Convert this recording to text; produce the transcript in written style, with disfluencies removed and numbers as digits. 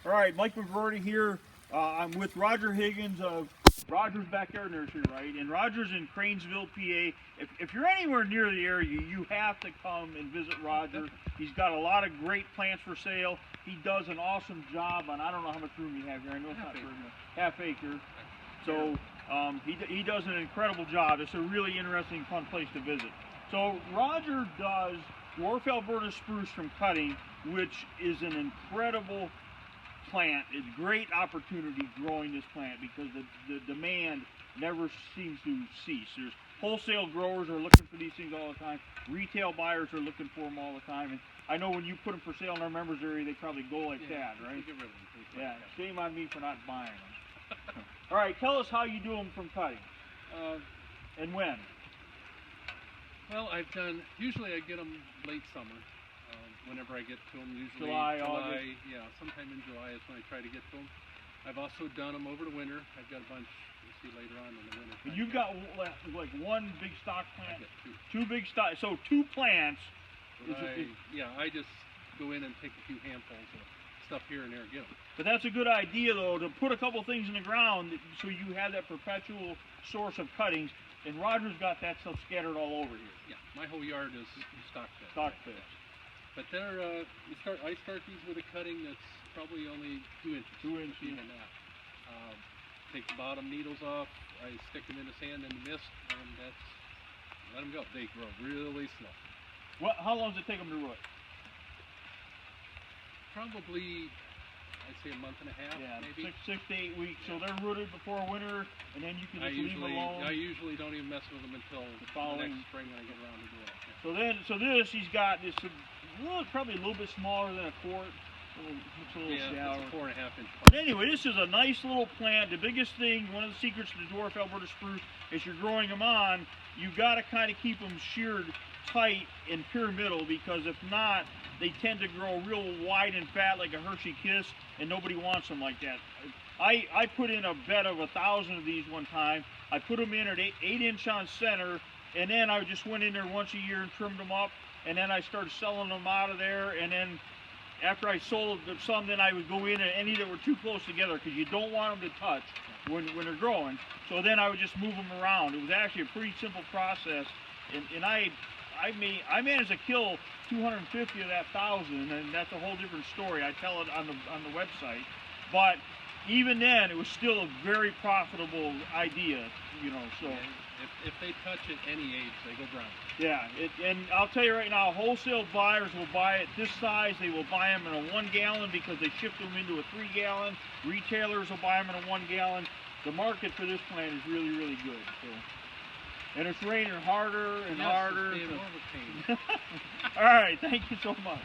All right, Mike McVerty here. I'm with Roger Higgins of Roger's Backyard Nursery, right? And Roger's in Cranesville, PA. If you're anywhere near the area, you have to come and visit Roger. He's got a lot of great plants for sale. He does an awesome job on, I don't know how much room you have here. I know it's not very much. Half acre. So he does an incredible job. It's a really interesting, fun place to visit. So Roger does Dwarf Alberta Spruce from cutting, which is an incredible plant. It's a great opportunity growing this plant because the demand never seems to cease. There's wholesale growers are looking for these things all the time. Retail buyers are looking for them all the time. And I know when you put them for sale in our members area, they probably go like that, right? Get rid of them. Yeah, shame on me for not buying them. All right, tell us how you do them from cutting and when. Well, usually I get them late summer. Whenever I get to them, usually July, August. Yeah, sometime in July is when I try to get to them. I've also done them over the winter. I've got a bunch, you'll see later on in the winter. And you've got like one big stock plant? I get two. Two big stock, so two plants. I just go in and take a few handfuls of stuff here and there and get them. But that's a good idea though, to put a couple things in the ground so you have that perpetual source of cuttings. And Roger's got that stuff scattered all over here. Yeah, my whole yard is stock beds. Stock beds. But they're, I start these with a cutting that's probably only 2 inches. 2 inches. Even that. Take the bottom needles off. I stick them in the sand and the mist, and let them go. They grow really slow. How long does it take them to root? Probably, I'd say a month and a half, maybe. 6 to 8 weeks. So they're rooted before winter, and then you can just leave them alone. I usually don't even mess with them until the next spring when I get around to do it. Yeah. So this, he's got this. Probably a little bit smaller than a quart. It's a little shallower. It's a 4.5 inch. But anyway, this is a nice little plant. The biggest thing, one of the secrets to the Dwarf Alberta Spruce, is you're growing them on, you got to kind of keep them sheared tight and pyramidal, because if not, they tend to grow real wide and fat like a Hershey Kiss, and nobody wants them like that. I put in a bed of 1,000 of these one time. I put them in at 8 inch on center, and then I just went in there once a year and trimmed them up. And then I started selling them out of there, and then after I sold some, then I would go in and any that were too close together, because you don't want them to touch when they're growing. So then I would just move them around. It was actually a pretty simple process, and I managed to kill 250 of that 1,000, and that's a whole different story. I tell it on the website, but even then, it was still a very profitable idea, you know. So. If they touch at any age, they go brown. Yeah, and I'll tell you right now, wholesale buyers will buy it this size. They will buy them in a 1 gallon because they shift them into a 3 gallon. Retailers will buy them in a 1 gallon. The market for this plant is really, really good. So. And it's raining harder and harder. It's more of a pain. All right, thank you so much.